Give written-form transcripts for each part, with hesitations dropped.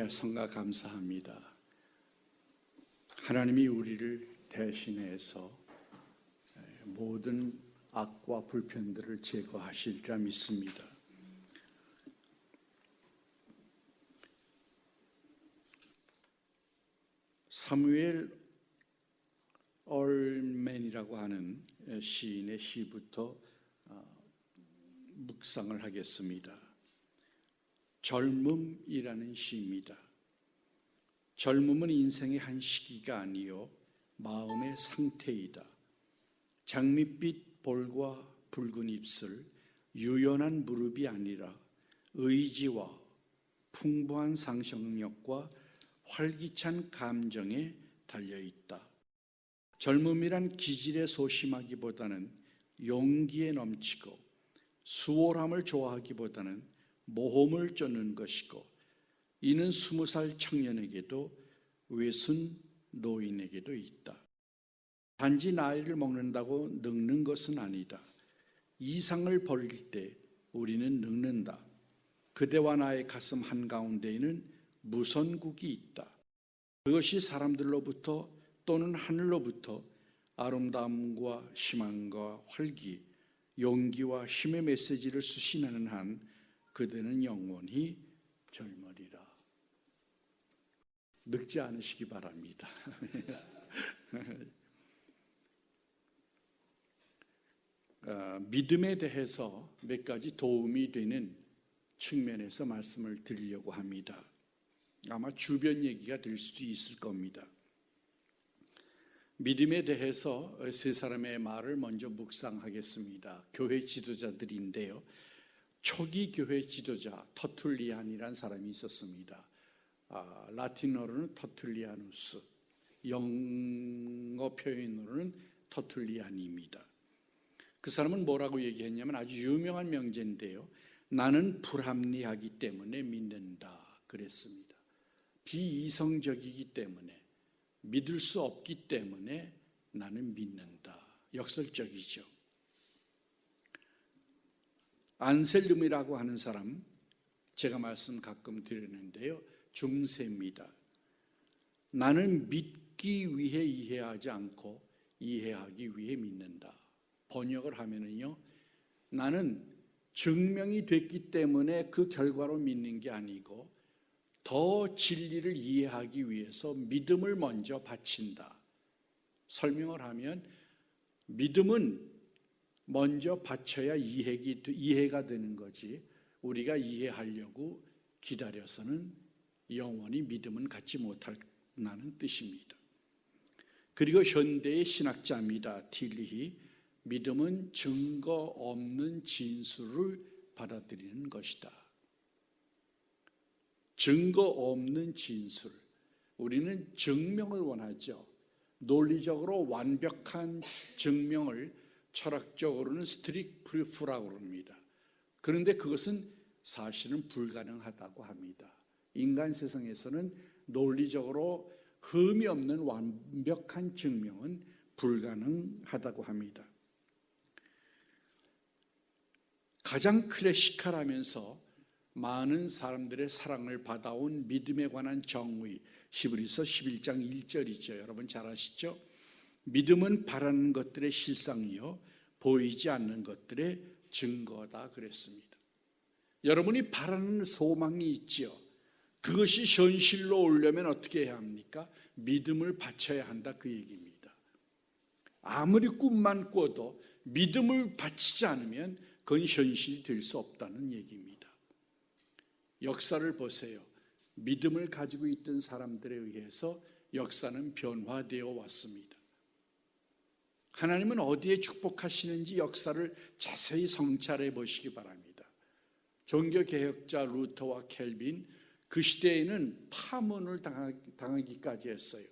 성가 감사합니다. 하나님이 우리를 대신해서 모든 악과 불편들을 제거하시리라 믿습니다. 사무엘 얼맨이라고 하는 시인의 시부터 묵상을 하겠습니다. 젊음이라는 시입니다. 젊음은 인생의 한 시기가 아니요 마음의 상태이다. 장밋빛 볼과 붉은 입술, 유연한 무릎이 아니라 의지와 풍부한 상상력과 활기찬 감정에 달려있다. 젊음이란 기질에 소심하기보다는 용기에 넘치고 수월함을 좋아하기보다는 모험을 쫓는 것이고, 이는 20살 청년에게도 외순 노인에게도 있다. 단지 나이를 먹는다고 늙는 것은 아니다. 이상을 버릴 때 우리는 늙는다. 그대와 나의 가슴 한가운데에는 무선국이 있다. 그것이 사람들로부터 또는 하늘로부터 아름다움과 희망과 활기, 용기와 힘의 메시지를 수신하는 한 그대는 영원히 젊으리라. 늙지 않으시기 바랍니다. 믿음에 대해서 몇 가지 도움이 되는 측면에서 말씀을 드리려고 합니다. 아마 주변 얘기가 될 수도 있을 겁니다. 믿음에 대해서 세 사람의 말을 먼저 묵상하겠습니다. 교회 지도자들인데요. 초기 교회 지도자 터툴리안이라는 사람이 있었습니다. 라틴어로는 터툴리아누스, 영어 표현으로는 터툴리안입니다. 그 사람은 뭐라고 얘기했냐면 아주 유명한 명제인데요. 나는 불합리하기 때문에 믿는다 그랬습니다. 비이성적이기 때문에, 믿을 수 없기 때문에 나는 믿는다. 역설적이죠. 안셀름이라고 하는 사람, 제가 말씀 가끔 드리는데요. 중세입니다. 나는 믿기 위해 이해하지 않고 이해하기 위해 믿는다. 번역을 하면은요, 나는 증명이 됐기 때문에 그 결과로 믿는 게 아니고 더 진리를 이해하기 위해서 믿음을 먼저 바친다. 설명을 하면 믿음은 먼저 바쳐야 이해가 되는 거지, 우리가 이해하려고 기다려서는 영원히 믿음은 갖지 못한다는 뜻입니다. 그리고 현대의 신학자입니다. 틸리히, 믿음은 증거 없는 진술을 받아들이는 것이다. 증거 없는 진술. 우리는 증명을 원하죠. 논리적으로 완벽한 증명을 철학적으로는 스트릭 프루프라고 합니다. 그런데 그것은 사실은 불가능하다고 합니다. 인간 세상에서는 논리적으로 흠이 없는 완벽한 증명은 불가능하다고 합니다. 가장 클래시컬하면서 많은 사람들의 사랑을 받아온 믿음에 관한 정의, 히브리서 11장 1절이죠. 여러분 잘 아시죠? 믿음은 바라는 것들의 실상이요 보이지 않는 것들의 증거다 그랬습니다. 여러분이 바라는 소망이 있지요. 그것이 현실로 오려면 어떻게 해야 합니까? 믿음을 바쳐야 한다 그 얘기입니다. 아무리 꿈만 꿔도 믿음을 바치지 않으면 그건 현실이 될 수 없다는 얘기입니다. 역사를 보세요. 믿음을 가지고 있던 사람들에 의해서 역사는 변화되어 왔습니다. 하나님은 어디에 축복하시는지 역사를 자세히 성찰해 보시기 바랍니다. 종교개혁자 루터와 켈빈, 그 시대에는 파문을 당하기까지 했어요.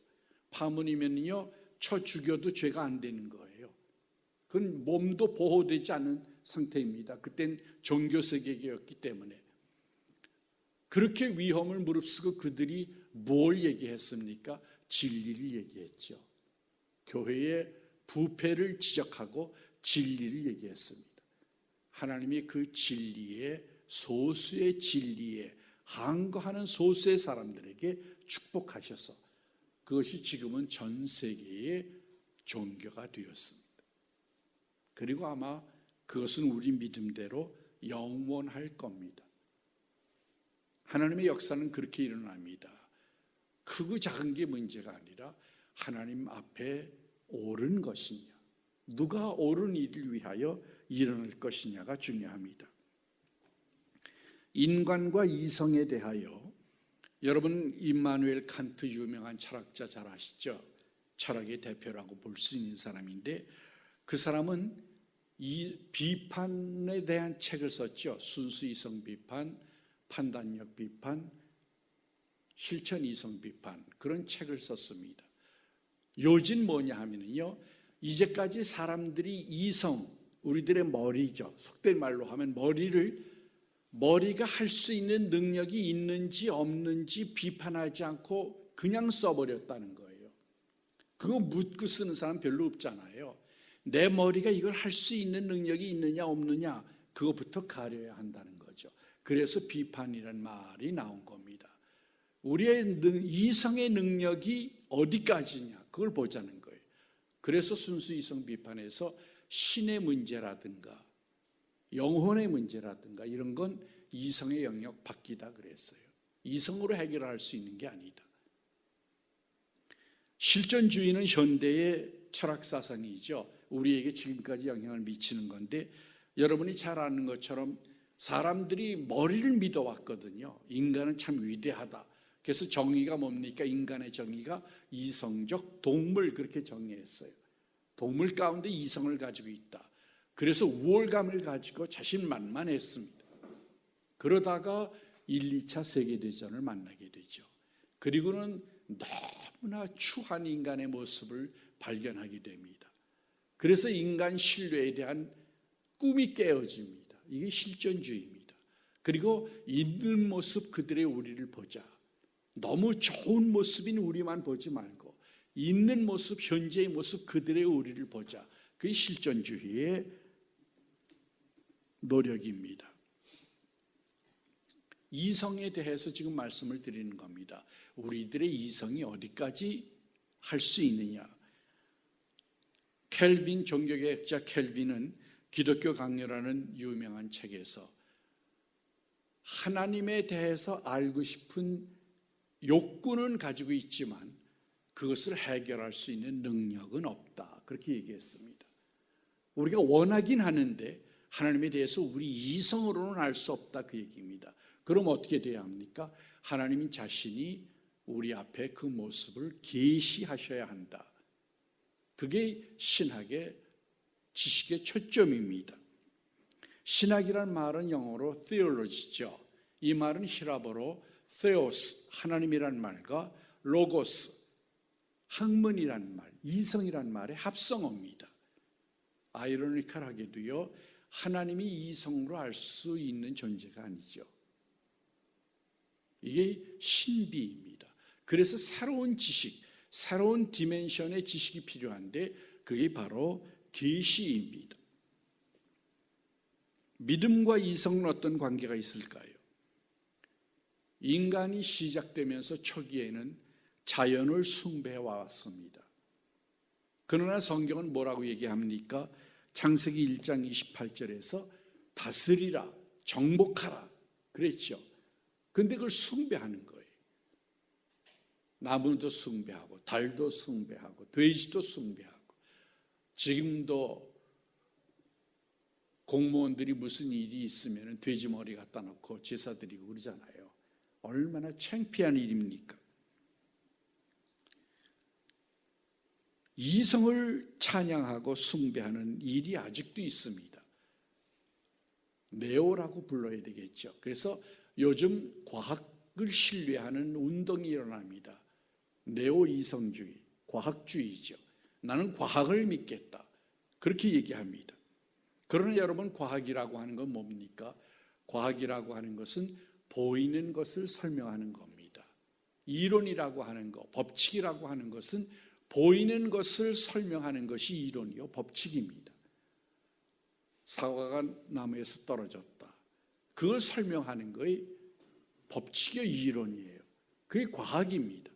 파문이면요, 쳐 죽여도 죄가 안 되는 거예요. 그건 몸도 보호되지 않은 상태입니다. 그땐 종교세계였기 때문에. 그렇게 위험을 무릅쓰고 그들이 뭘 얘기했습니까? 진리를 얘기했죠. 교회의 부패를 지적하고 진리를 얘기했습니다. 하나님이 그 진리에, 소수의 진리에 항거하는 소수의 사람들에게 축복하셔서 그것이 지금은 전 세계의 종교가 되었습니다. 그리고 아마 그것은 우리 믿음대로 영원할 겁니다. 하나님의 역사는 그렇게 일어납니다. 크고 작은 게 문제가 아니라 하나님 앞에 옳은 것이냐, 누가 옳은 일을 위하여 일어날 것이냐가 중요합니다. 인간과 이성에 대하여 여러분 임마누엘 칸트 유명한 철학자 잘 아시죠? 철학의 대표라고 볼 수 있는 사람인데 그 사람은 이 비판에 대한 책을 썼죠. 순수 이성 비판, 판단력 비판, 실천 이성 비판, 그런 책을 썼습니다. 요진 뭐냐 하면요, 이제까지 사람들이 이성, 우리들의 머리죠, 속된 말로 하면 머리가 할 수 있는 능력이 있는지 없는지 비판하지 않고 그냥 써버렸다는 거예요. 그거 묻고 쓰는 사람 별로 없잖아요. 내 머리가 이걸 할 수 있는 능력이 있느냐 없느냐 그것부터 가려야 한다는 거죠. 그래서 비판이라는 말이 나온 겁니다. 우리의 이성의 능력이 어디까지냐 그걸 보자는 거예요. 그래서 순수 이성 비판에서 신의 문제라든가 영혼의 문제라든가 이런 건 이성의 영역 밖이다 그랬어요. 이성으로 해결할 수 있는 게 아니다. 실존주의는 현대의 철학 사상이죠. 우리에게 지금까지 영향을 미치는 건데 여러분이 잘 아는 것처럼 사람들이 머리를 믿어왔거든요. 인간은 참 위대하다. 그래서 정의가 뭡니까? 인간의 정의가 이성적 동물 그렇게 정의했어요. 동물 가운데 이성을 가지고 있다. 그래서 우월감을 가지고 자신만만했습니다. 그러다가 1, 2차 세계대전을 만나게 되죠. 그리고는 너무나 추한 인간의 모습을 발견하게 됩니다. 그래서 인간 신뢰에 대한 꿈이 깨어집니다. 이게 실존주의입니다. 그리고 있는 모습 그들의 우리를 보자. 너무 좋은 모습인 우리만 보지 말고 있는 모습, 현재의 모습 그들의 우리를 보자. 그게 실존주의의 노력입니다. 이성에 대해서 지금 말씀을 드리는 겁니다. 우리들의 이성이 어디까지 할 수 있느냐. 켈빈, 종교개혁자 켈빈은 기독교 강요라는 유명한 책에서 하나님에 대해서 알고 싶은 욕구는 가지고 있지만 그것을 해결할 수 있는 능력은 없다. 그렇게 얘기했습니다. 우리가 원하긴 하는데 하나님에 대해서 우리 이성으로는 알 수 없다 그 얘기입니다. 그럼 어떻게 돼야 합니까? 하나님 자신이 우리 앞에 그 모습을 계시하셔야 한다. 그게 신학의 지식의 초점입니다. 신학이란 말은 영어로 theology죠. 이 말은 히라보로 theos, 하나님이란 말과 logos, 학문이란 말, 이성이란 말의 합성어입니다. 아이러니컬하게도요, 하나님이 이성으로 알 수 있는 존재가 아니죠. 이게 신비입니다. 그래서 새로운 지식, 새로운 디멘션의 지식이 필요한데 그게 바로 계시입니다. 믿음과 이성은 어떤 관계가 있을까요? 인간이 시작되면서 초기에는 자연을 숭배해 왔습니다. 그러나 성경은 뭐라고 얘기합니까? 창세기 1장 28절에서 다스리라, 정복하라 그랬죠. 근데 그걸 숭배하는 거예요. 나무도 숭배하고 달도 숭배하고 돼지도 숭배하고 지금도 공무원들이 무슨 일이 있으면 돼지 머리 갖다 놓고 제사 드리고 그러잖아요. 얼마나 창피한 일입니까? 이성을 찬양하고 숭배하는 일이 아직도 있습니다. 네오라고 불러야 되겠죠. 그래서 요즘 과학을 신뢰하는 운동이 일어납니다. 네오 이성주의, 과학주의죠. 나는 과학을 믿겠다. 그렇게 얘기합니다. 그러나 여러분, 과학이라고 하는 건 뭡니까? 과학이라고 하는 것은 보이는 것을 설명하는 겁니다. 이론이라고 하는 것, 법칙이라고 하는 것은 보이는 것을 설명하는 것이 이론이요, 법칙입니다. 사과가 나무에서 떨어졌다. 그걸 설명하는 거에 법칙의 이론이에요. 그게 과학입니다.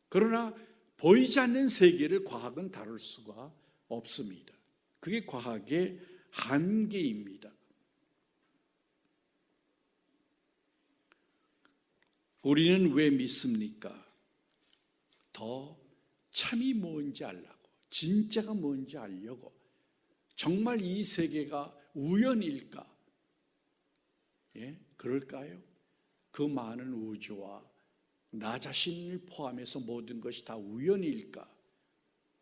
그러나 보이지 않는 세계를 과학은 다룰 수가 없습니다. 그게 과학의 한계입니다. 우리는 왜 믿습니까? 더 참이 뭔지 알라고, 진짜가 뭔지 알려고. 정말 이 세계가 우연일까? 그럴까요? 그 많은 우주와 나 자신을 포함해서 모든 것이 다 우연일까?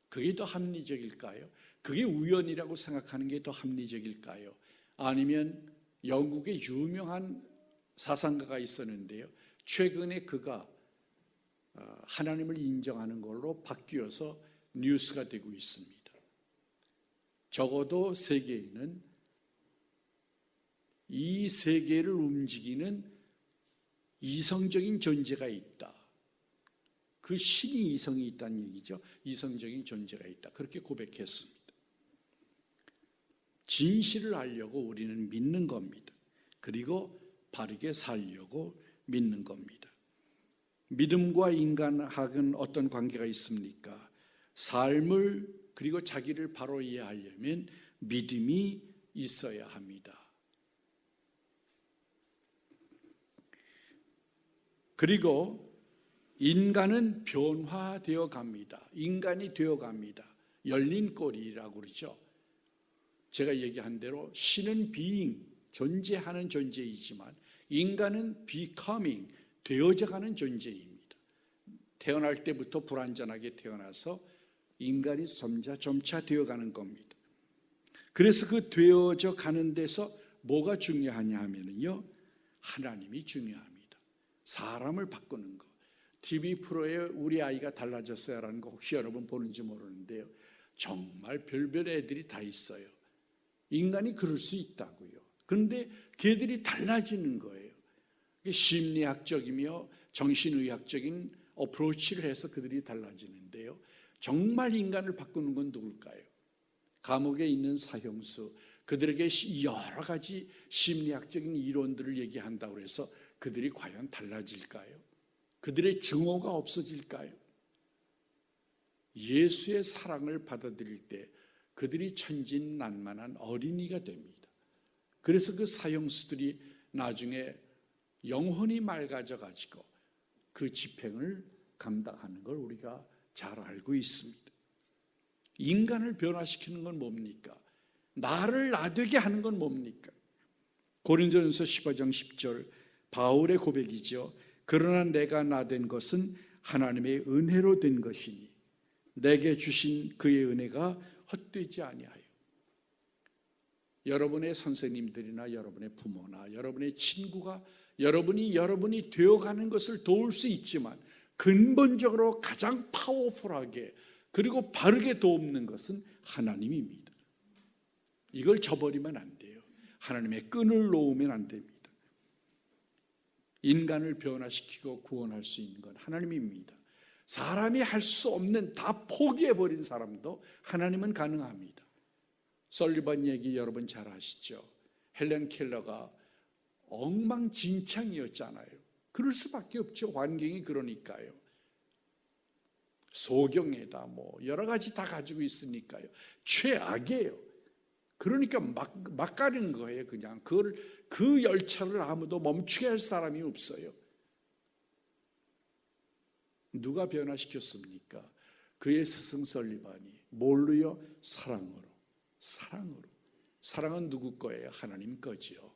그게 더 합리적일까요? 그게 우연이라고 생각하는 게 더 합리적일까요? 아니면 영국의 유명한 사상가가 있었는데요. 최근에 그가 하나님을 인정하는 걸로 바뀌어서 뉴스가 되고 있습니다. 적어도 세계에는 이 세계를 움직이는 이성적인 존재가 있다. 그 신이 이성이 있다는 얘기죠. 이성적인 존재가 있다. 그렇게 고백했습니다. 진실을 알려고 우리는 믿는 겁니다. 그리고 바르게 살려고 믿는 겁니다. 믿음과 인간학은 어떤 관계가 있습니까? 삶을 그리고 자기를 바로 이해하려면 믿음이 있어야 합니다. 그리고 인간은 변화되어 갑니다. 인간이 되어 갑니다. 열린 꼬리라고 그러죠. 제가 얘기한 대로 신은 being, 존재하는 존재이지만 인간은 becoming, 되어져가는 존재입니다. 태어날 때부터 불완전하게 태어나서 인간이 점차 되어가는 겁니다. 그래서 그 되어져 가는 데서 뭐가 중요하냐 하면요, 하나님이 중요합니다. 사람을 바꾸는 거. TV 프로에 우리 아이가 달라졌어요라는 거 혹시 여러분 보는지 모르는데요. 정말 별별 애들이 다 있어요. 인간이 그럴 수 있다고요. 그런데 걔들이 달라지는 거예요. 심리학적이며 정신의학적인 어프로치를 해서 그들이 달라지는데요. 정말 인간을 바꾸는 건 누굴까요? 감옥에 있는 사형수, 그들에게 여러 가지 심리학적인 이론들을 얘기한다고 해서 그들이 과연 달라질까요? 그들의 증오가 없어질까요? 예수의 사랑을 받아들일 때 그들이 천진난만한 어린이가 됩니다. 그래서 그 사형수들이 나중에 영혼이 맑아져 가지고 그 집행을 감당하는 걸 우리가 잘 알고 있습니다. 인간을 변화시키는 건 뭡니까? 나를 나되게 하는 건 뭡니까? 고린도전서 15장 10절 바울의 고백이죠. 그러나 내가 나된 것은 하나님의 은혜로 된 것이니 내게 주신 그의 은혜가 헛되지 아니하여. 여러분의 선생님들이나 여러분의 부모나 여러분의 친구가 여러분이 되어가는 것을 도울 수 있지만 근본적으로 가장 파워풀하게 그리고 바르게 돕는 것은 하나님입니다. 이걸 저버리면 안 돼요. 하나님의 끈을 놓으면 안 됩니다. 인간을 변화시키고 구원할 수 있는 건 하나님입니다. 사람이 할 수 없는 다 포기해버린 사람도 하나님은 가능합니다. 설리반 얘기 여러분 잘 아시죠? 헬렌 켈러가 엉망진창이었잖아요. 그럴 수밖에 없죠. 환경이 그러니까요. 소경에다 여러 가지 다 가지고 있으니까요. 최악이에요. 그러니까 막 가는 거예요. 그냥 그 열차를 아무도 멈추게 할 사람이 없어요. 누가 변화시켰습니까? 그의 스승 설리반이. 뭘로요? 사랑으로. 사랑은 누구 거예요? 하나님 거지요.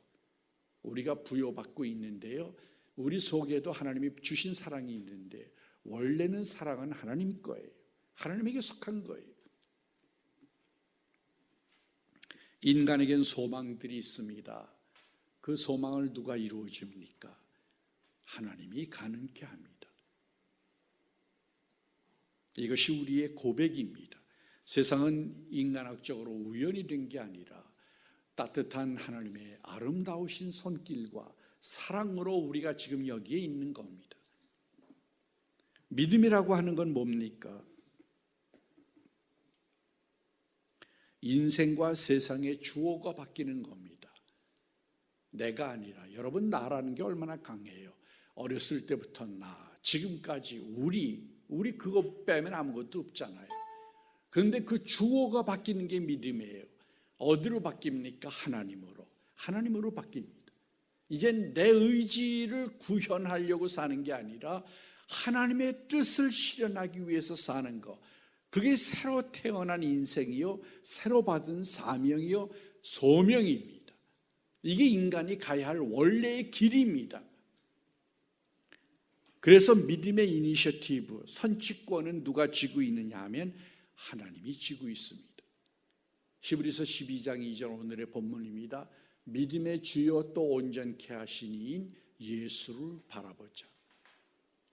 우리가 부여받고 있는데요, 우리 속에도 하나님이 주신 사랑이 있는데 원래는 사랑은 하나님 거예요. 하나님에게 속한 거예요. 인간에겐 소망들이 있습니다. 그 소망을 누가 이루어줍니까? 하나님이 가능케 합니다. 이것이 우리의 고백입니다. 세상은 인간학적으로 우연이 된 게 아니라 따뜻한 하나님의 아름다우신 손길과 사랑으로 우리가 지금 여기에 있는 겁니다. 믿음이라고 하는 건 뭡니까? 인생과 세상의 주어가 바뀌는 겁니다. 내가 아니라, 여러분 나라는 게 얼마나 강해요. 어렸을 때부터 나, 지금까지 우리 그거 빼면 아무것도 없잖아요. 그런데 그 주어가 바뀌는 게 믿음이에요. 어디로 바뀝니까? 하나님으로 바뀝니다. 이젠 내 의지를 구현하려고 사는 게 아니라 하나님의 뜻을 실현하기 위해서 사는 것, 그게 새로 태어난 인생이요, 새로 받은 사명이요, 소명입니다. 이게 인간이 가야 할 원래의 길입니다. 그래서 믿음의 이니셔티브, 선취권은 누가 쥐고 있느냐 하면 하나님이 쥐고 있습니다. 히브리서 12장 2절 오늘의 본문입니다. 믿음의 주요 또 온전케 하신 이인 예수를 바라보자.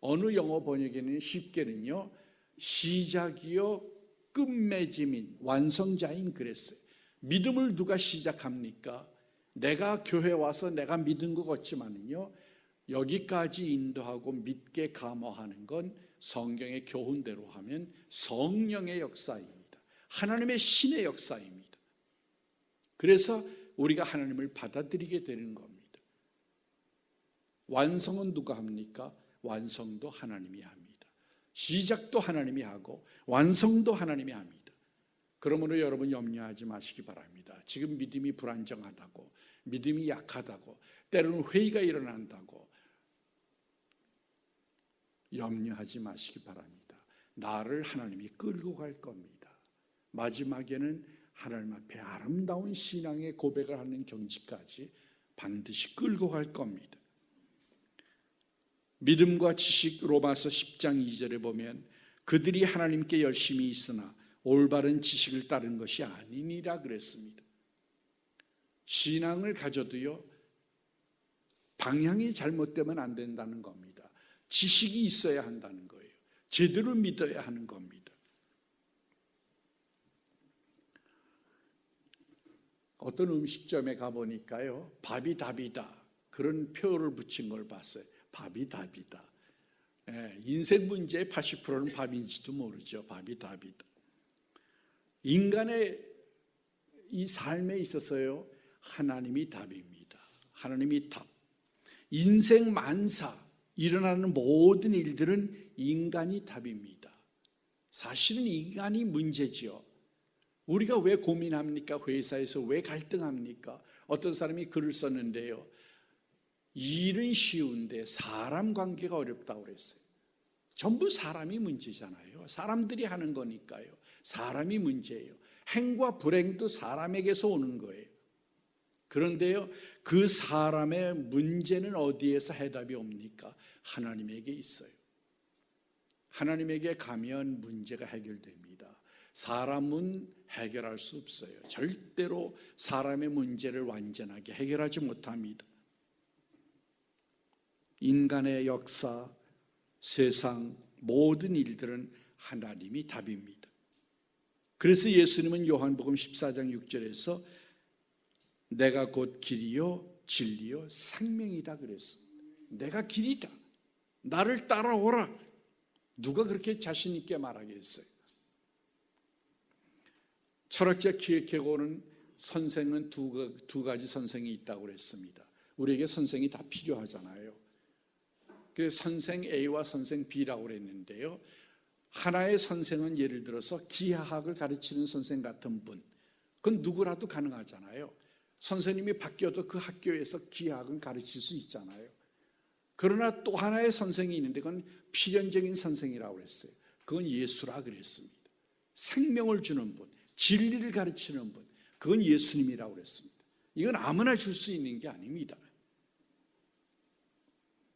어느 영어 번역에는 쉽게는요, 시작이요 끝맺음인 완성자인 그랬어요. 믿음을 누가 시작합니까? 내가 교회 와서 내가 믿은 것 같지만은요, 여기까지 인도하고 믿게 감화하는 건 성경의 교훈대로 하면 성령의 역사입니다. 하나님의 신의 역사입니다. 그래서 우리가 하나님을 받아들이게 되는 겁니다. 완성은 누가 합니까? 완성도 하나님이 합니다. 시작도 하나님이 하고 완성도 하나님이 합니다. 그러므로 여러분 염려하지 마시기 바랍니다. 지금 믿음이 불안정하다고, 믿음이 약하다고, 때로는 회의가 일어난다고 염려하지 마시기 바랍니다. 나를 하나님이 끌고 갈 겁니다. 마지막에는 하나님 앞에 아름다운 신앙의 고백을 하는 경지까지 반드시 끌고 갈 겁니다. 믿음과 지식, 로마서 10장 2절에 보면 그들이 하나님께 열심히 있으나 올바른 지식을 따른 것이 아니니라 그랬습니다. 신앙을 가져도요, 방향이 잘못되면 안 된다는 겁니다. 지식이 있어야 한다는 거예요. 제대로 믿어야 하는 겁니다. 어떤 음식점에 가보니까요, 밥이 답이다, 그런 표를 붙인 걸 봤어요. 밥이 답이다. 인생 문제의 80%는 밥인지도 모르죠. 밥이 답이다. 인간의 이 삶에 있어서요, 하나님이 답입니다. 하나님이 답. 인생 만사, 일어나는 모든 일들은 인간이 답입니다. 사실은 인간이 문제지요. 우리가 왜 고민합니까? 회사에서 왜 갈등합니까? 어떤 사람이 글을 썼는데요, 일은 쉬운데 사람 관계가 어렵다고 그랬어요. 전부 사람이 문제잖아요. 사람들이 하는 거니까요. 사람이 문제예요. 행과 불행도 사람에게서 오는 거예요. 그런데요, 그 사람의 문제는 어디에서 해답이 옵니까? 하나님에게 있어요. 하나님에게 가면 문제가 해결됩니다. 사람은 해결할 수 없어요. 절대로 사람의 문제를 완전하게 해결하지 못합니다. 인간의 역사, 세상 모든 일들은 하나님이 답입니다. 그래서 예수님은 요한복음 14장 6절에서 내가 곧 길이요 진리요 생명이다 그랬습니다. 내가 길이다. 나를 따라오라. 누가 그렇게 자신 있게 말하겠어요? 철학자 키에케고르는 선생은 두 가지 선생이 있다고 그랬습니다. 우리에게 선생이 다 필요하잖아요. 그래서 선생 A와 선생 B라고 그랬는데요, 하나의 선생은 예를 들어서 기하학을 가르치는 선생 같은 분, 그건 누구라도 가능하잖아요. 선생님이 바뀌어도 그 학교에서 기하학은 가르칠 수 있잖아요. 그러나 또 하나의 선생이 있는데 그건 필연적인 선생이라고 그랬어요. 그건 예수라 그랬습니다. 생명을 주는 분, 진리를 가르치는 분, 그건 예수님이라고 그랬습니다. 이건 아무나 줄 수 있는 게 아닙니다.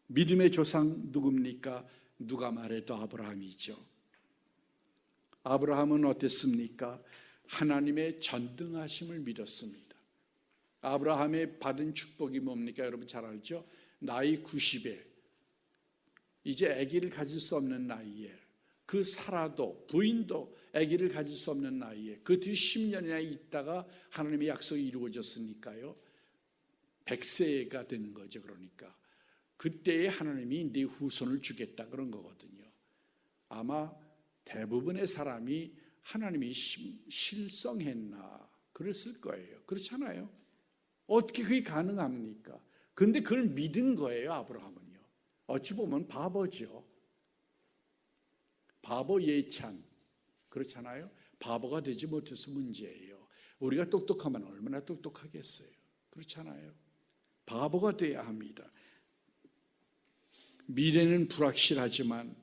믿음의 조상 누굽니까? 누가 말해도 아브라함이죠. 아브라함은 어땠습니까? 하나님의 전능하심을 믿었습니다. 아브라함의 받은 축복이 뭡니까? 여러분 잘 알죠? 나이 90에 이제 아기를 가질 수 없는 나이에, 그 사라도 부인도 아기를 가질 수 없는 나이에 그 뒤 10년이나 있다가 하나님의 약속이 이루어졌으니까요, 100세가 되는 거죠. 그러니까 그때에 하나님이 네 후손을 주겠다 그런 거거든요. 아마 대부분의 사람이 하나님이 실성했나 그랬을 거예요. 그렇잖아요. 어떻게 그게 가능합니까? 근데 그걸 믿은 거예요, 아브라함은요. 어찌 보면 바보죠. 바보 예찬. 그렇잖아요. 바보가 되지 못해서 문제예요. 우리가 똑똑하면 얼마나 똑똑하겠어요. 그렇잖아요. 바보가 돼야 합니다. 미래는 불확실하지만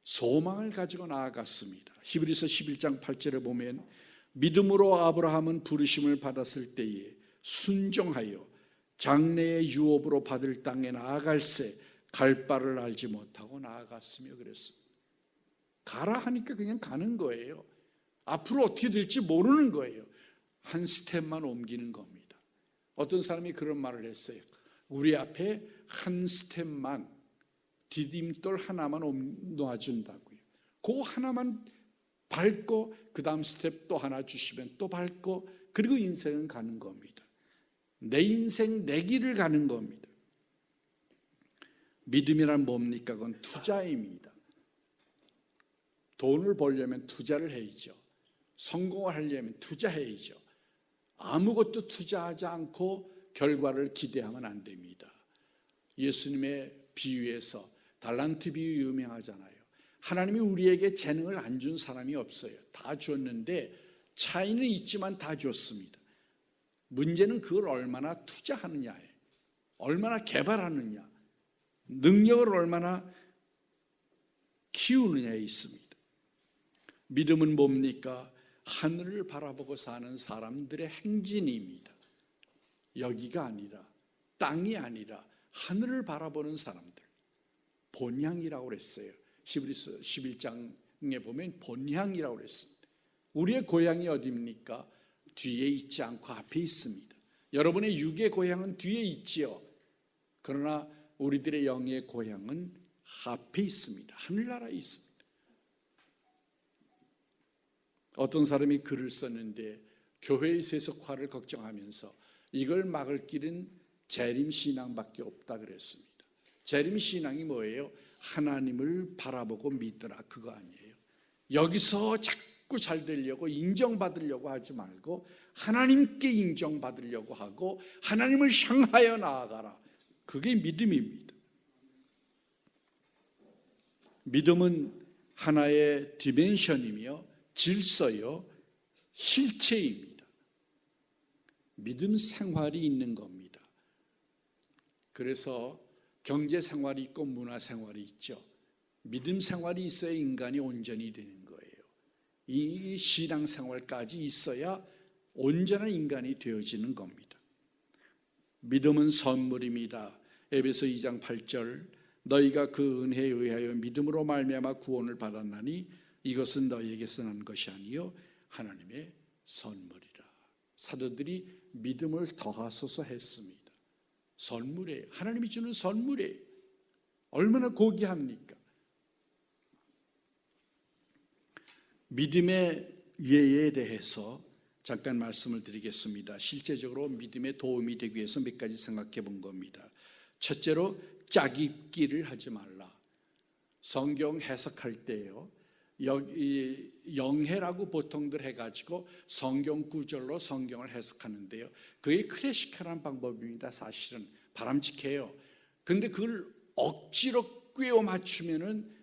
소망을 가지고 나아갔습니다. 히브리서 11장 8절에 보면 믿음으로 아브라함은 부르심을 받았을 때에 순종하여 장래의 유업으로 받을 땅에 나아갈새 갈 바를 알지 못하고 나아갔으며 그랬습니다. 가라 하니까 그냥 가는 거예요. 앞으로 어떻게 될지 모르는 거예요. 한 스텝만 옮기는 겁니다. 어떤 사람이 그런 말을 했어요. 우리 앞에 한 스텝만, 디딤돌 하나만 놓아준다고요. 그 하나만 밟고 그 다음 스텝 또 하나 주시면 또 밟고, 그리고 인생은 가는 겁니다. 내 인생 내 길을 가는 겁니다. 믿음이란 뭡니까? 그건 투자입니다. 돈을 벌려면 투자를 해야죠. 성공을 하려면 투자해야죠. 아무것도 투자하지 않고 결과를 기대하면 안 됩니다. 예수님의 비유에서 달란트 비유 유명하잖아요. 하나님이 우리에게 재능을 안 준 사람이 없어요. 다 줬는데 차이는 있지만 다 줬습니다. 문제는 그걸 얼마나 투자하느냐예요. 얼마나 개발하느냐, 능력을 얼마나 키우느냐에 있습니다. 믿음은 뭡니까? 하늘을 바라보고 사는 사람들의 행진입니다. 여기가 아니라, 땅이 아니라 하늘을 바라보는 사람들, 본향이라고 그랬어요. 히브리서 11장에 보면 본향이라고 그랬습니다. 우리의 고향이 어디입니까? 뒤에 있지 않고 앞에 있습니다. 여러분의 육의 고향은 뒤에 있지요. 그러나 우리들의 영의 고향은 앞에 있습니다. 하늘나라에 있습니다. 어떤 사람이 글을 썼는데 교회의 세속화를 걱정하면서 이걸 막을 길은 재림신앙밖에 없다 그랬습니다. 재림신앙이 뭐예요? 하나님을 바라보고 믿더라, 그거 아니에요. 여기서 자꾸 잘 되려고 인정받으려고 하지 말고 하나님께 인정받으려고 하고 하나님을 향하여 나아가라. 그게 믿음입니다. 믿음은 하나의 디멘션이며 질서요, 실체입니다. 믿음 생활이 있는 겁니다. 그래서 경제 생활이 있고 문화 생활이 있죠. 믿음 생활이 있어야 인간이 온전히 되는 거예요. 이 신앙 생활까지 있어야 온전한 인간이 되어지는 겁니다. 믿음은 선물입니다. 에베소 2장 8절, 너희가 그 은혜에 의하여 믿음으로 말미암아 구원을 받았나니 이것은 너희에게서 난 것이 아니요 하나님의 선물이라. 사도들이 믿음을 더하소서 했습니다. 선물이에요. 하나님이 주는 선물이에요. 얼마나 고귀합니까? 믿음의 예에 대해서 잠깐 말씀을 드리겠습니다. 실제적으로 믿음에 도움이 되기 위해서 몇 가지 생각해 본 겁니다. 첫째로 짜깁기를 하지 말라. 성경 해석할 때요, 여기 영해라고 보통들 해가지고 성경 구절로 성경을 해석하는데요, 그게 클래시컬한 방법입니다. 사실은 바람직해요. 근데 그걸 억지로 꿰어 맞추면은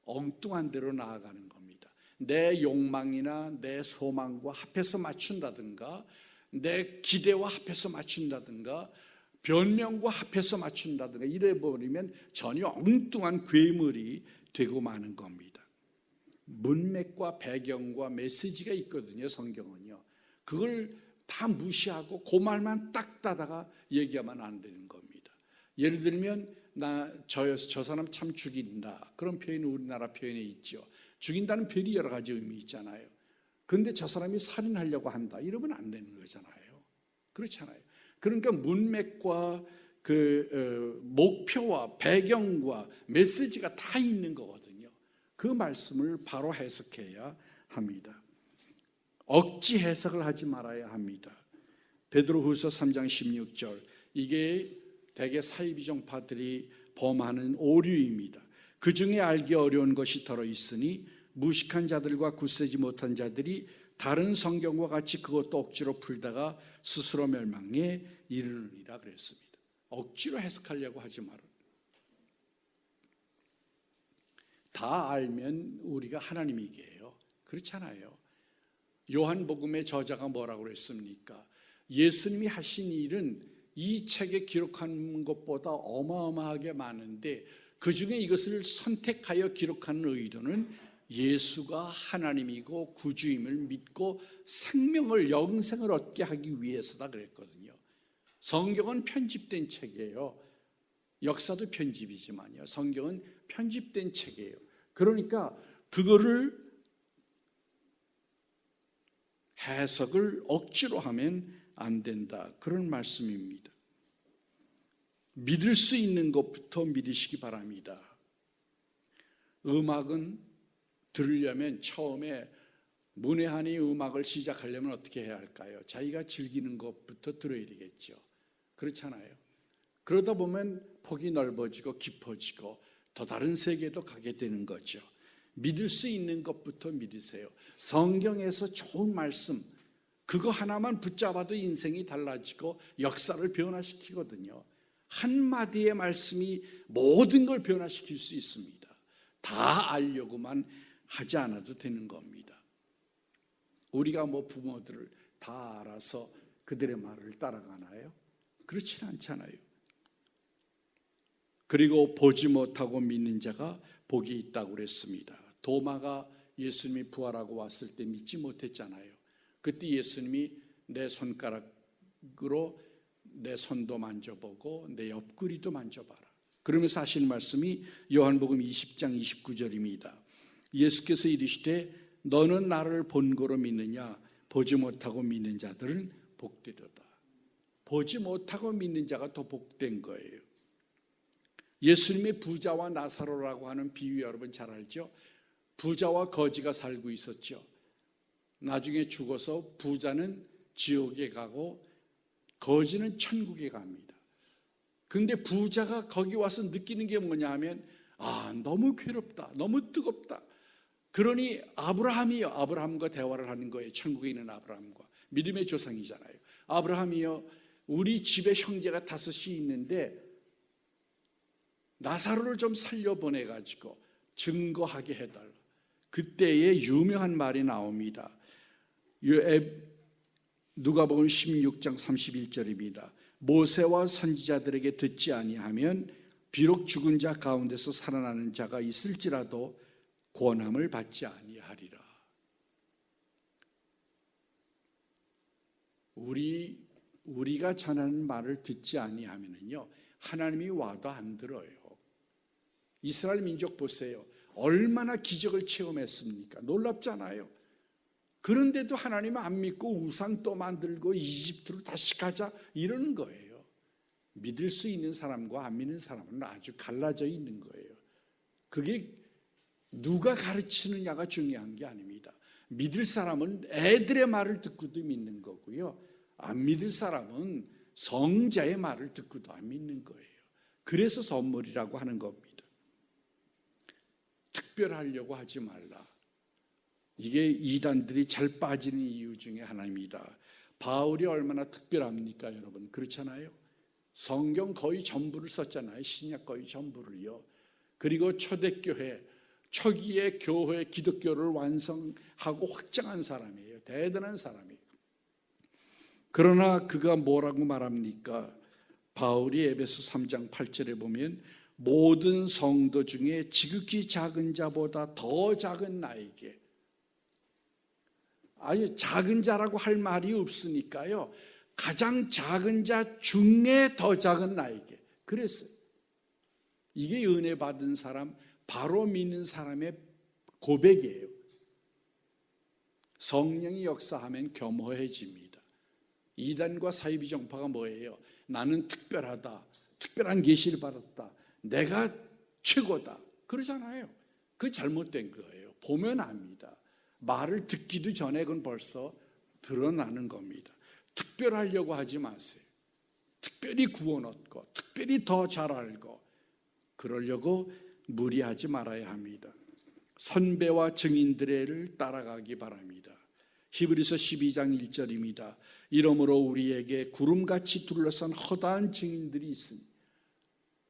엉뚱한 대로 나아가는 겁니다. 내 욕망이나 내 소망과 합해서 맞춘다든가, 내 기대와 합해서 맞춘다든가, 변명과 합해서 맞춘다든가 이래버리면 전혀 엉뚱한 괴물이 되고 마는 겁니다. 문맥과 배경과 메시지가 있거든요. 성경은요. 그걸 다 무시하고 그 말만 딱 따다가 얘기하면 안 되는 겁니다. 예를 들면 저 사람 참 죽인다, 그런 표현이 우리나라 표현에 있죠. 죽인다는 표현이 여러 가지 의미 있잖아요. 그런데 저 사람이 살인하려고 한다, 이러면 안 되는 거잖아요. 그렇잖아요. 그러니까 문맥과 목표와 배경과 메시지가 다 있는 거거든요. 그 말씀을 바로 해석해야 합니다. 억지 해석을 하지 말아야 합니다. 베드로후서 3장 16절, 이게 대개 사이비종파들이 범하는 오류입니다. 그 중에 알기 어려운 것이 더러 있으니 무식한 자들과 굳세지 못한 자들이 다른 성경과 같이 그것도 억지로 풀다가 스스로 멸망에 이르느니라 그랬습니다. 억지로 해석하려고 하지 마라. 다 알면 우리가 하나님이게요. 그렇잖아요. 요한복음의 저자가 뭐라고 그랬습니까? 예수님이 하신 일은 이 책에 기록한 것보다 어마어마하게 많은데 그 중에 이것을 선택하여 기록하는 의도는 예수가 하나님이고 구주임을 믿고 생명을 영생을 얻게 하기 위해서다 그랬거든요. 성경은 편집된 책이에요. 역사도 편집이지만요. 성경은 편집된 책이에요. 그러니까 그거를 해석을 억지로 하면 안 된다. 그런 말씀입니다. 믿을 수 있는 것부터 믿으시기 바랍니다. 음악은 들으려면 처음에 문외한이 음악을 시작하려면 어떻게 해야 할까요? 자기가 즐기는 것부터 들어야 되겠죠. 그렇잖아요. 그러다 보면 폭이 넓어지고 깊어지고 더 다른 세계도 가게 되는 거죠. 믿을 수 있는 것부터 믿으세요. 성경에서 좋은 말씀, 그거 하나만 붙잡아도 인생이 달라지고 역사를 변화시키거든요. 한마디의 말씀이 모든 걸 변화시킬 수 있습니다. 다 알려고만 하지 않아도 되는 겁니다. 우리가 부모들을 다 알아서 그들의 말을 따라가나요? 그렇지는 않잖아요. 그리고 보지 못하고 믿는 자가 복이 있다고 그랬습니다. 도마가 예수님이 부활하고 왔을 때 믿지 못했잖아요. 그때 예수님이 내 손가락으로 내 손도 만져보고 내 옆구리도 만져봐라. 그러면서 하시는 말씀이 요한복음 20장 29절입니다. 예수께서 이르시되 너는 나를 본고로 믿느냐? 보지 못하고 믿는 자들은 복되도다. 보지 못하고 믿는 자가 더 복된 거예요. 예수님의 부자와 나사로라고 하는 비유 여러분 잘 알죠? 부자와 거지가 살고 있었죠. 나중에 죽어서 부자는 지옥에 가고 거지는 천국에 갑니다. 그런데 부자가 거기 와서 느끼는 게 뭐냐 하면 너무 괴롭다, 너무 뜨겁다. 그러니 아브라함과 대화를 하는 거예요. 천국에 있는 아브라함과. 믿음의 조상이잖아요. 아브라함이요, 우리 집에 형제가 5이 있는데 나사로를 좀 살려보내가지고 증거하게 해달라. 그때의 유명한 말이 나옵니다. 누가복음 16장 31절입니다. 모세와 선지자들에게 듣지 아니하면 비록 죽은 자 가운데서 살아나는 자가 있을지라도 권함을 받지 아니하리라. 우리가 전하는 말을 듣지 아니하면요, 하나님이 와도 안 들어요. 이스라엘 민족 보세요. 얼마나 기적을 체험했습니까? 놀랍잖아요. 그런데도 하나님은 안 믿고 우상 또 만들고 이집트로 다시 가자 이러는 거예요. 믿을 수 있는 사람과 안 믿는 사람은 아주 갈라져 있는 거예요. 그게 누가 가르치느냐가 중요한 게 아닙니다. 믿을 사람은 애들의 말을 듣고도 믿는 거고요. 안 믿을 사람은 성자의 말을 듣고도 안 믿는 거예요. 그래서 선물이라고 하는 겁니다. 특별하려고 하지 말라. 이게 이단들이 잘 빠지는 이유 중에 하나입니다. 바울이 얼마나 특별합니까, 여러분? 그렇잖아요. 성경 거의 전부를 썼잖아요. 신약 거의 전부를요. 그리고 초대교회, 초기의 교회, 기독교를 완성하고 확장한 사람이에요. 대단한 사람이에요. 그러나 그가 뭐라고 말합니까? 바울이 에베소 3장 8절에 보면 모든 성도 중에 지극히 작은 자보다 더 작은 나에게, 아니 작은 자라고 할 말이 없으니까요, 가장 작은 자 중에 더 작은 나에게 그랬어요. 이게 은혜 받은 사람, 바로 믿는 사람의 고백이에요. 성령이 역사하면 겸허해집니다. 이단과 사이비 정파가 뭐예요? 나는 특별하다, 특별한 계시를 받았다, 내가 최고다 그러잖아요. 그게 잘못된 거예요. 보면 압니다. 말을 듣기도 전에 그건 벌써 드러나는 겁니다. 특별하려고 하지 마세요. 특별히 구원 얻고 특별히 더 잘 알고 그러려고 무리하지 말아야 합니다. 선배와 증인들을 따라가기 바랍니다. 히브리서 12장 1절입니다. 이러므로 우리에게 구름같이 둘러싼 허다한 증인들이 있으니,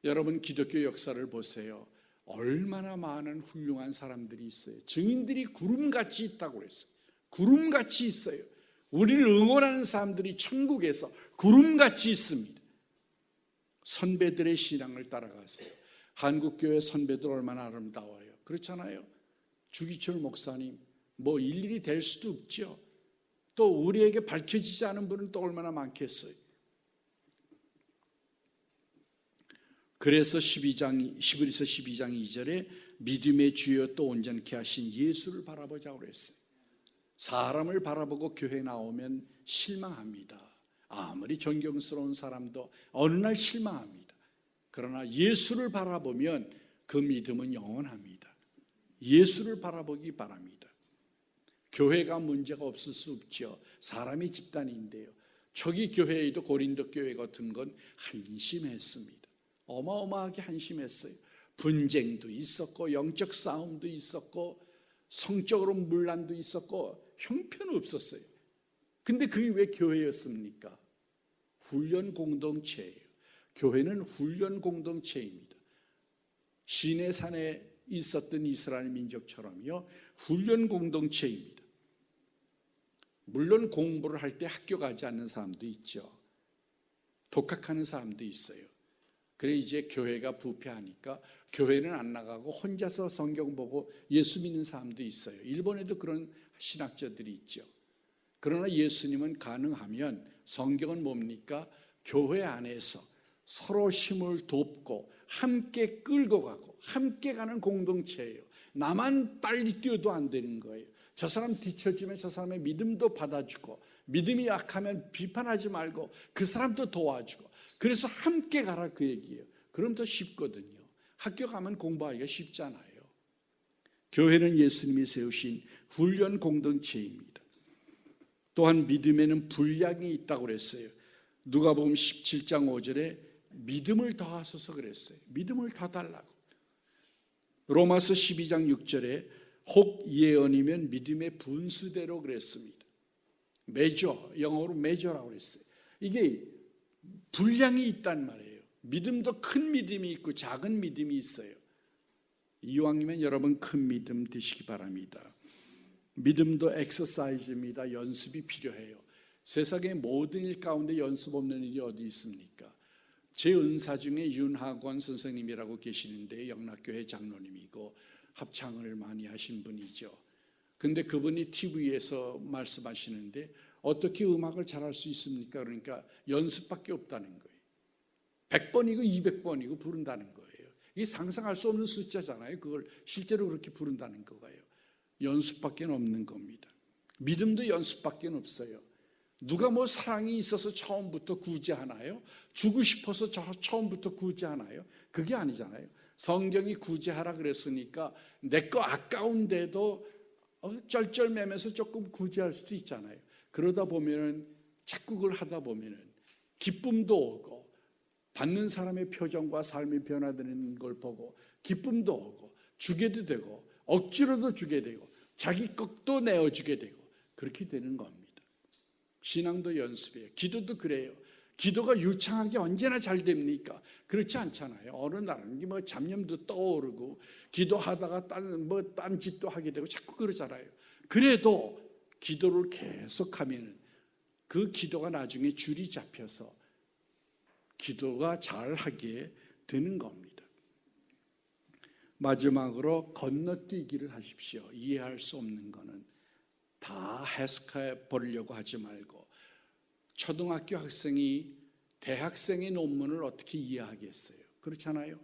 여러분 기독교 역사를 보세요. 얼마나 많은 훌륭한 사람들이 있어요. 증인들이 구름같이 있다고 그랬어요. 구름같이 있어요. 우리를 응원하는 사람들이 천국에서 구름같이 있습니다. 선배들의 신앙을 따라가세요. 한국교회 선배들 얼마나 아름다워요. 그렇잖아요. 주기철 목사님 뭐 일일이 될 수도 없죠. 또 우리에게 밝혀지지 않은 분은 또 얼마나 많겠어요. 그래서 11서 12장 2절에 믿음의 주여 또 온전케 하신 예수를 바라보자고 그랬어요. 사람을 바라보고 교회 나오면 실망합니다. 아무리 존경스러운 사람도 어느 날 실망합니다. 그러나 예수를 바라보면 그 믿음은 영원합니다. 예수를 바라보기 바랍니다. 교회가 문제가 없을 수 없죠. 사람이 집단인데요. 초기 교회에도 고린도 교회 같은 건 한심했습니다. 어마어마하게 한심했어요. 분쟁도 있었고 영적 싸움도 있었고 성적으로 문란도 있었고 형편없었어요. 근데 그게 왜 교회였습니까? 훈련 공동체예요. 교회는 훈련 공동체입니다. 시내산에 있었던 이스라엘 민족처럼요, 훈련 공동체입니다. 물론 공부를 할 때 학교 가지 않는 사람도 있죠. 독학하는 사람도 있어요. 그래 이제 교회가 부패하니까 교회는 안 나가고 혼자서 성경 보고 예수 믿는 사람도 있어요. 일본에도 그런 신학자들이 있죠. 그러나 예수님은 가능하면 성경은 뭡니까? 교회 안에서 서로 힘을 돕고 함께 끌고 가고 함께 가는 공동체예요. 나만 빨리 뛰어도 안 되는 거예요. 저 사람 뒤처지면 저 사람의 믿음도 받아주고 믿음이 약하면 비판하지 말고 그 사람도 도와주고 그래서 함께 가라 그 얘기예요. 그럼 더 쉽거든요. 학교 가면 공부하기가 쉽잖아요. 교회는 예수님이 세우신 훈련 공동체입니다. 또한 믿음에는 분량이 있다고 그랬어요. 누가복음 17장 5절에 믿음을 더하소서 그랬어요. 믿음을 더 달라고. 로마서 12장 6절에 혹 예언이면 믿음의 분수대로 그랬습니다. 메저, 영어로 메저라고 그랬어요. 이게 분량이 있단 말이에요. 믿음도 큰 믿음이 있고 작은 믿음이 있어요. 이왕이면 여러분 큰 믿음 되시기 바랍니다. 믿음도 엑서사이즈입니다. 연습이 필요해요. 세상의 모든 일 가운데 연습 없는 일이 어디 있습니까? 제 은사 중에 윤학원 선생님이라고 계시는데 영락교회 장로님이고 합창을 많이 하신 분이죠. 근데 그분이 TV에서 말씀하시는데 어떻게 음악을 잘할 수 있습니까? 그러니까 연습밖에 없다는 거예요. 100번이고 200번이고 부른다는 거예요. 이게 상상할 수 없는 숫자잖아요. 그걸 실제로 그렇게 부른다는 거예요. 연습밖에 없는 겁니다. 믿음도 연습밖에 없어요. 누가 뭐 사랑이 있어서 처음부터 구제하나요? 주고 싶어서 처음부터 구제하나요? 그게 아니잖아요. 성경이 구제하라 그랬으니까 내 거 아까운데도 쩔쩔매면서 조금 구제할 수도 있잖아요. 그러다 보면은 자꾸 그걸 하다 보면은 기쁨도 오고 받는 사람의 표정과 삶이 변화되는 걸 보고 기쁨도 오고 주게도 되고 억지로도 주게 되고 자기 것도 내어주게 되고 그렇게 되는 겁니다. 신앙도 연습이에요. 기도도 그래요. 기도가 유창하게 언제나 잘 됩니까? 그렇지 않잖아요. 어느 날은 뭐 잡념도 떠오르고 기도하다가 딴 짓도 하게 되고 자꾸 그러잖아요. 그래도 기도를 계속하면 그 기도가 나중에 줄이 잡혀서 기도가 잘하게 되는 겁니다. 마지막으로 건너뛰기를 하십시오. 이해할 수 없는 거는 다 해석해 버리려고 하지 말고 초등학교 학생이 대학생의 논문을 어떻게 이해하겠어요? 그렇잖아요.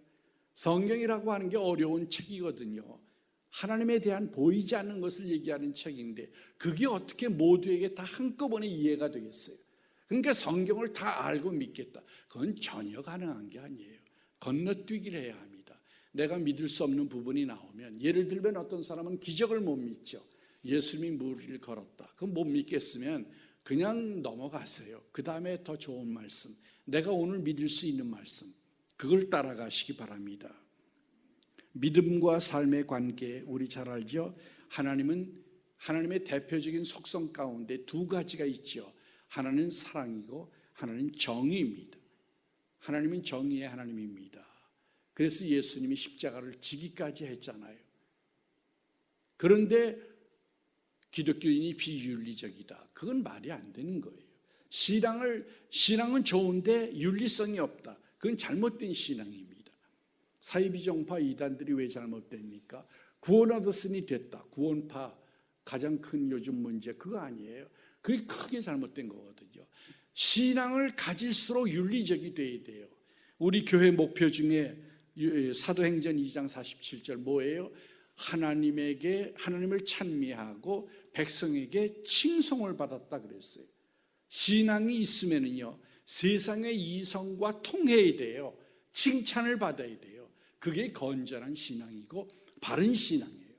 성경이라고 하는 게 어려운 책이거든요. 하나님에 대한 보이지 않는 것을 얘기하는 책인데 그게 어떻게 모두에게 다 한꺼번에 이해가 되겠어요? 그러니까 성경을 다 알고 믿겠다. 그건 전혀 가능한 게 아니에요. 건너뛰기를 해야 합니다. 내가 믿을 수 없는 부분이 나오면 예를 들면 어떤 사람은 기적을 못 믿죠. 예수님이 무리를 걸었다. 그럼 못 믿겠으면 그냥 넘어가세요. 그 다음에 더 좋은 말씀, 내가 오늘 믿을 수 있는 말씀, 그걸 따라가시기 바랍니다. 믿음과 삶의 관계 우리 잘 알죠? 하나님은 하나님의 대표적인 속성 가운데 두 가지가 있죠. 하나는 사랑이고 하나는 정의입니다. 하나님은 정의의 하나님입니다. 그래서 예수님이 십자가를 지기까지 했잖아요. 그런데 기독교인이 비윤리적이다. 그건 말이 안 되는 거예요. 신앙은 좋은데 윤리성이 없다. 그건 잘못된 신앙입니다. 사이비종파 이단들이 왜 잘못됩니까? 구원 얻었으니 됐다. 구원파 가장 큰 요즘 문제 그거 아니에요. 그게 크게 잘못된 거거든요. 신앙을 가질수록 윤리적이 돼야 돼요. 우리 교회 목표 중에 사도행전 2장 47절 뭐예요? 하나님을 찬미하고 백성에게 칭송을 받았다 그랬어요. 신앙이 있으면은요, 세상의 이성과 통해야 돼요. 칭찬을 받아야 돼요. 그게 건전한 신앙이고 바른 신앙이에요.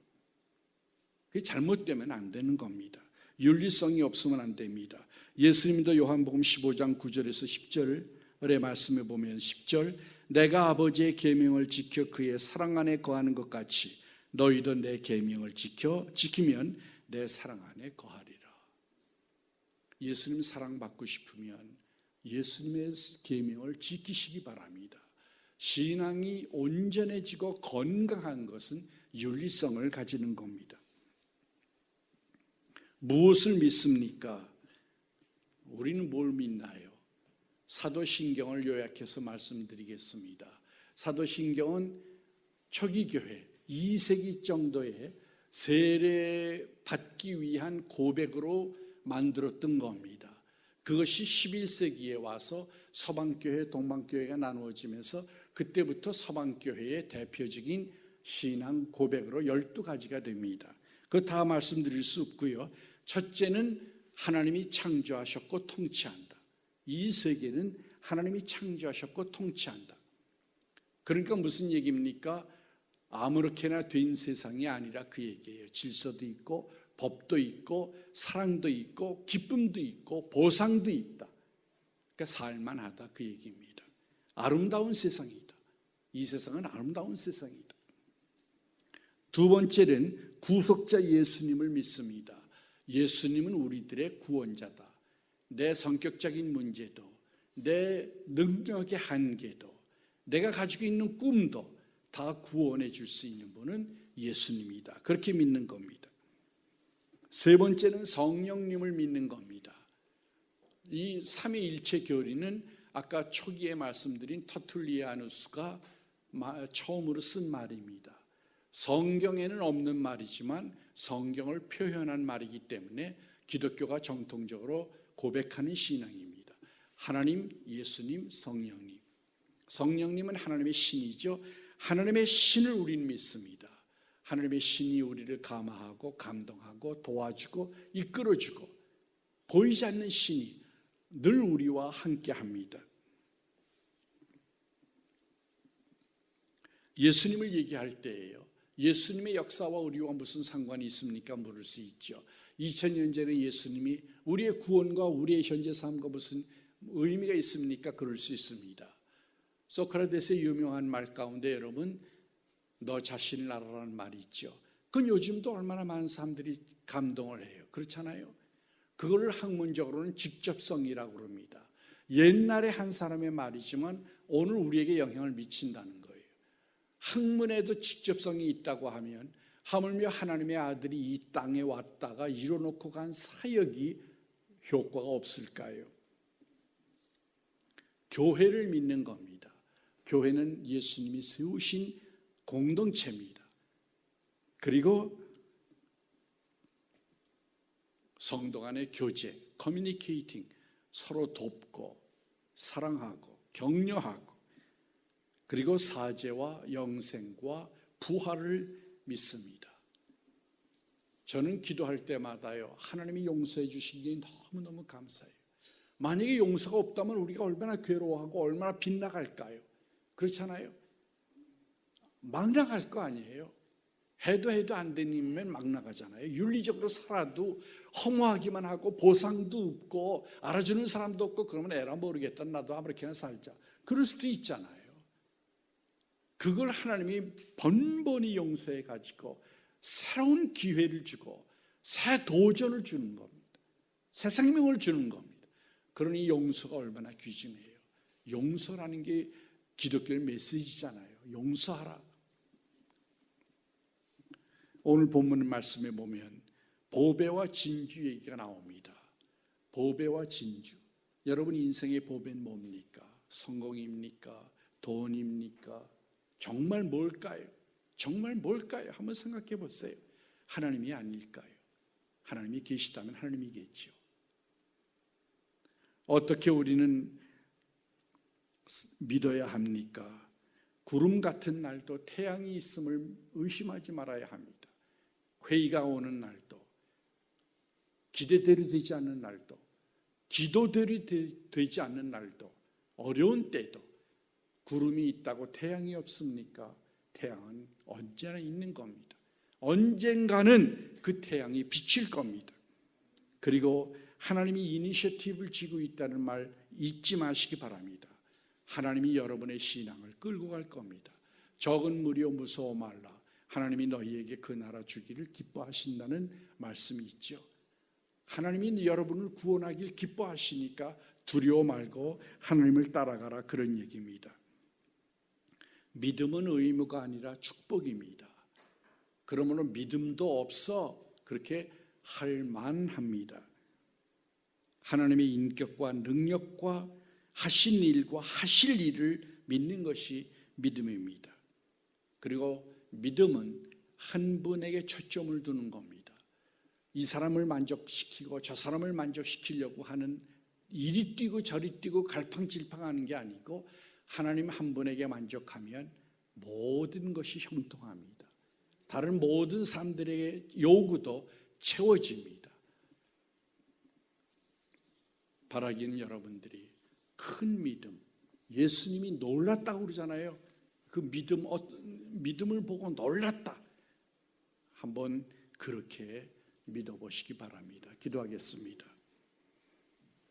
그게 잘못되면 안 되는 겁니다. 윤리성이 없으면 안 됩니다. 예수님도 요한복음 15장 9절에서 10절의 말씀에 보면 10절 내가 아버지의 계명을 지켜 그의 사랑 안에 거하는 것 같이 너희도 내 계명을 지키면 내 사랑 안에 거하리라. 예수님 사랑받고 싶으면 예수님의 계명을 지키시기 바랍니다. 신앙이 온전해지고 건강한 것은 윤리성을 가지는 겁니다. 무엇을 믿습니까? 우리는 뭘 믿나요? 사도신경을 요약해서 말씀드리겠습니다. 사도신경은 초기 교회 2세기 정도에 세례받기 위한 고백으로 만들었던 겁니다. 그것이 11세기에 와서 서방교회, 동방교회가 나누어지면서 그때부터 서방교회의 대표적인 신앙 고백으로 12가지가 됩니다. 그거 다 말씀드릴 수 없고요. 첫째는 하나님이 창조하셨고 통치한다. 이 세계는 하나님이 창조하셨고 통치한다. 그러니까 무슨 얘기입니까? 아무렇게나 된 세상이 아니라 그 얘기예요. 질서도 있고 법도 있고 사랑도 있고 기쁨도 있고 보상도 있다. 그러니까 살만하다 그 얘기입니다. 아름다운 세상이다. 이 세상은 아름다운 세상이다. 두 번째는 구속자 예수님을 믿습니다. 예수님은 우리들의 구원자다. 내 성격적인 문제도, 내 능력의 한계도, 내가 가지고 있는 꿈도 다 구원해 줄 수 있는 분은 예수님이다. 그렇게 믿는 겁니다. 세 번째는 성령님을 믿는 겁니다. 이 삼위일체 교리는 아까 초기에 말씀드린 터툴리아누스가 처음으로 쓴 말입니다. 성경에는 없는 말이지만 성경을 표현한 말이기 때문에 기독교가 정통적으로 고백하는 신앙입니다. 하나님, 예수님, 성령님. 성령님은 하나님의 신이죠. 하나님의 신을 우리는 믿습니다. 하나님의 신이 우리를 감화하고 감동하고 도와주고 이끌어주고 보이지 않는 신이 늘 우리와 함께합니다. 예수님을 얘기할 때예요. 예수님의 역사와 우리와 무슨 상관이 있습니까? 물을 수 있죠. 2000년 전에 예수님이 우리의 구원과 우리의 현재 삶과 무슨 의미가 있습니까? 그럴 수 있습니다. 소크라테스의 유명한 말 가운데 여러분 너 자신을 알아라는 말이 있죠. 그건 요즘도 얼마나 많은 사람들이 감동을 해요. 그렇잖아요. 그걸 학문적으로는 직접성이라고 그럽니다. 옛날에 한 사람의 말이지만 오늘 우리에게 영향을 미친다는 거예요. 학문에도 직접성이 있다고 하면 하물며 하나님의 아들이 이 땅에 왔다가 이뤄놓고 간 사역이 효과가 없을까요? 교회를 믿는 겁니다. 교회는 예수님이 세우신 공동체입니다. 그리고 성도 간의 교제, 커뮤니케이팅, 서로 돕고 사랑하고 격려하고 그리고 사죄와 영생과 부활을 믿습니다. 저는 기도할 때마다요, 하나님이 용서해 주신 게 너무너무 감사해요. 만약에 용서가 없다면 우리가 얼마나 괴로워하고 얼마나 빗나갈까요? 그렇잖아요. 막 나갈 거 아니에요. 해도 안 되면 막 나가잖아요. 윤리적으로 살아도 허무하기만 하고 보상도 없고 알아주는 사람도 없고 그러면 에라 모르겠다. 나도 아무렇게나 살자. 그럴 수도 있잖아요. 그걸 하나님이 번번이 용서해 가지고 새로운 기회를 주고 새 도전을 주는 겁니다. 새 생명을 주는 겁니다. 그러니 용서가 얼마나 귀중해요. 용서라는 게 기독교의 메시지잖아요. 용서하라. 오늘 본문 말씀에 보면 보배와 진주 얘기가 나옵니다. 보배와 진주. 여러분 인생의 보배는 뭡니까? 성공입니까? 돈입니까? 정말 뭘까요? 정말 뭘까요? 한번 생각해 보세요. 하나님이 아닐까요? 하나님이 계시다면 하나님이겠죠. 어떻게 우리는 믿어야 합니까? 구름 같은 날도 태양이 있음을 의심하지 말아야 합니다. 회의가 오는 날도, 기대대로 되지 않는 날도, 기도대로 되지 않는 날도, 어려운 때도 구름이 있다고 태양이 없습니까? 태양은 언제나 있는 겁니다. 언젠가는 그 태양이 비칠 겁니다. 그리고 하나님이 이니셔티브를 쥐고 있다는 말 잊지 마시기 바랍니다. 하나님이 여러분의 신앙을 끌고 갈 겁니다. 적은 무리여 무서워 말라. 하나님이 너희에게 그 나라 주기를 기뻐하신다는 말씀이 있죠. 하나님이 여러분을 구원하길 기뻐하시니까 두려워 말고 하나님을 따라가라, 그런 얘기입니다. 믿음은 의무가 아니라 축복입니다. 그러므로 믿음도 없어 그렇게 할 만합니다. 하나님의 인격과 능력과 하신 일과 하실 일을 믿는 것이 믿음입니다. 그리고 믿음은 한 분에게 초점을 두는 겁니다. 이 사람을 만족시키고 저 사람을 만족시키려고 하는 이리 뛰고 저리 뛰고 갈팡질팡하는 게 아니고 하나님 한 분에게 만족하면 모든 것이 형통합니다. 다른 모든 사람들에게 요구도 채워집니다. 바라기는 여러분들이 큰 믿음, 예수님이 놀랐다고 그러잖아요. 그 믿음을 보고 놀랐다. 한번 그렇게 믿어보시기 바랍니다. 기도하겠습니다.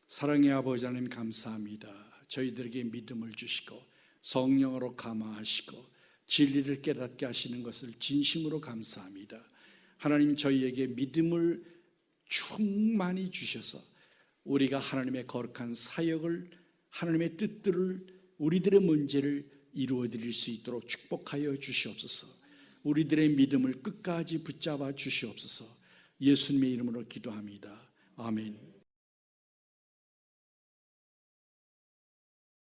사랑의 아버지 하나님 감사합니다. 저희들에게 믿음을 주시고 성령으로 감화하시고 진리를 깨닫게 하시는 것을 진심으로 감사합니다. 하나님, 저희에게 믿음을 충만히 주셔서 우리가 하나님의 거룩한 사역을, 하나님의 뜻들을, 우리들의 문제를 이루어 드릴 수 있도록 축복하여 주시옵소서. 우리들의 믿음을 끝까지 붙잡아 주시옵소서. 예수님의 이름으로 기도합니다. 아멘.